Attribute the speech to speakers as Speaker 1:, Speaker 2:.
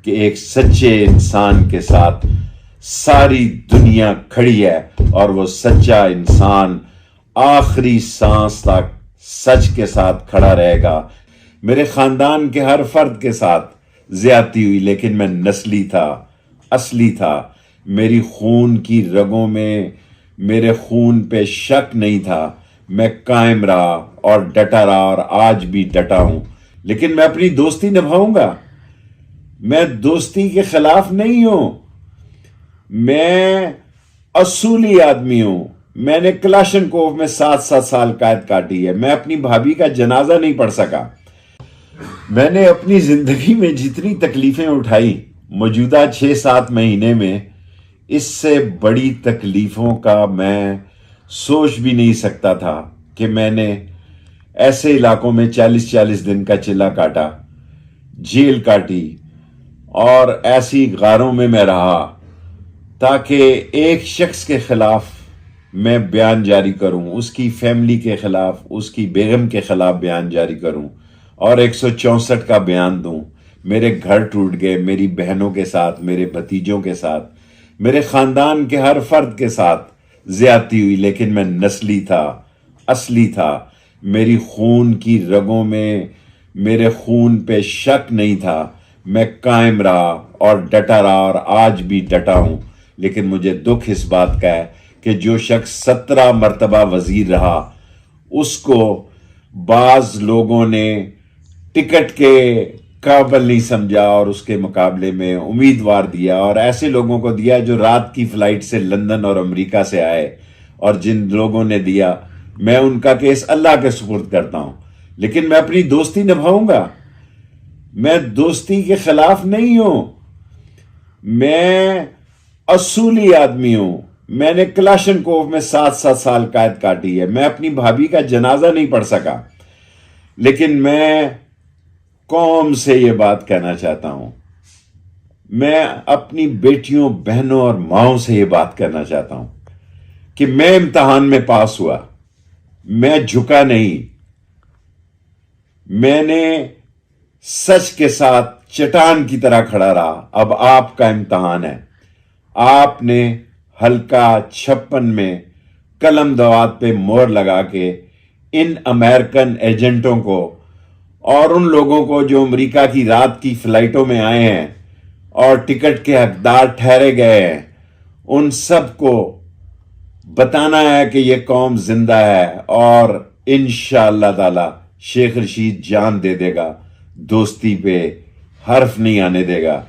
Speaker 1: کہ ایک سچے انسان کے ساتھ ساری دنیا کھڑی ہے اور وہ سچا انسان آخری سانس تک سچ کے ساتھ کھڑا رہے گا۔ میرے خاندان کے ہر فرد کے ساتھ زیادتی ہوئی، لیکن میں نسلی تھا، اصلی تھا۔ میری خون کی رگوں میں میرے خون پہ شک نہیں تھا۔ میں قائم رہا اور ڈٹا رہا اور آج بھی ڈٹا ہوں، لیکن میں اپنی دوستی نبھاؤں گا۔ میں دوستی کے خلاف نہیں ہوں، میں اصولی آدمی ہوں۔ میں نے کلاشنکوف میں 7 سال قید کاٹی ہے۔ میں اپنی بھابھی کا جنازہ نہیں پڑھ سکا۔ میں نے اپنی زندگی میں جتنی تکلیفیں اٹھائی، موجودہ 6-7 مہینے میں اس سے بڑی تکلیفوں کا میں سوچ بھی نہیں سکتا تھا کہ میں نے ایسے علاقوں میں 40 دن کا چلا کاٹا، جیل کاٹی، اور ایسی غاروں میں رہا تاکہ ایک شخص کے خلاف میں بیان جاری کروں، اس کی فیملی کے خلاف، اس کی بیگم کے خلاف بیان جاری کروں اور 164 کا بیان دوں۔ میرے گھر ٹوٹ گئے، میری بہنوں کے ساتھ، میرے بھتیجوں کے ساتھ، میرے خاندان کے ہر فرد کے ساتھ زیادتی ہوئی، لیکن میں نسلی تھا، اصلی تھا۔ میری خون کی رگوں میں میرے خون پہ شک نہیں تھا۔ میں قائم رہا اور ڈٹا رہا اور آج بھی ڈٹا ہوں، لیکن مجھے دکھ اس بات کا ہے کہ جو شخص 17 مرتبہ وزیر رہا، اس کو بعض لوگوں نے ٹکٹ کے قابل نہیں سمجھا اور اس کے مقابلے میں امیدوار دیا، اور ایسے لوگوں کو دیا جو رات کی فلائٹ سے لندن اور امریکہ سے آئے، اور جن لوگوں نے دیا میں ان کا کیس اللہ کے سپرد کرتا ہوں، لیکن میں اپنی دوستی نبھاؤں گا۔ میں دوستی کے خلاف نہیں ہوں، میں اصولی آدمی ہوں۔ میں نے کلاشنکوف میں 7 سال قید کاٹی ہے۔ میں اپنی بھابھی کا جنازہ نہیں پڑھ سکا، لیکن میں قوم سے یہ بات کہنا چاہتا ہوں، میں اپنی بیٹیوں، بہنوں اور ماؤں سے یہ بات کہنا چاہتا ہوں کہ میں امتحان میں پاس ہوا، میں جھکا نہیں، میں نے سچ کے ساتھ چٹان کی طرح کھڑا رہا۔ اب آپ کا امتحان ہے۔ آپ نے حلقہ 56 میں قلم دوات پہ مہر لگا کے ان امریکن ایجنٹوں کو اور ان لوگوں کو جو امریکہ کی رات کی فلائٹوں میں آئے ہیں اور ٹکٹ کے حقدار ٹھہرے گئے ہیں، ان سب کو بتانا ہے کہ یہ قوم زندہ ہے، اور انشاءاللہ تعالی شیخ رشید جان دے دے گا، دوستی پہ حرف نہیں آنے دے گا۔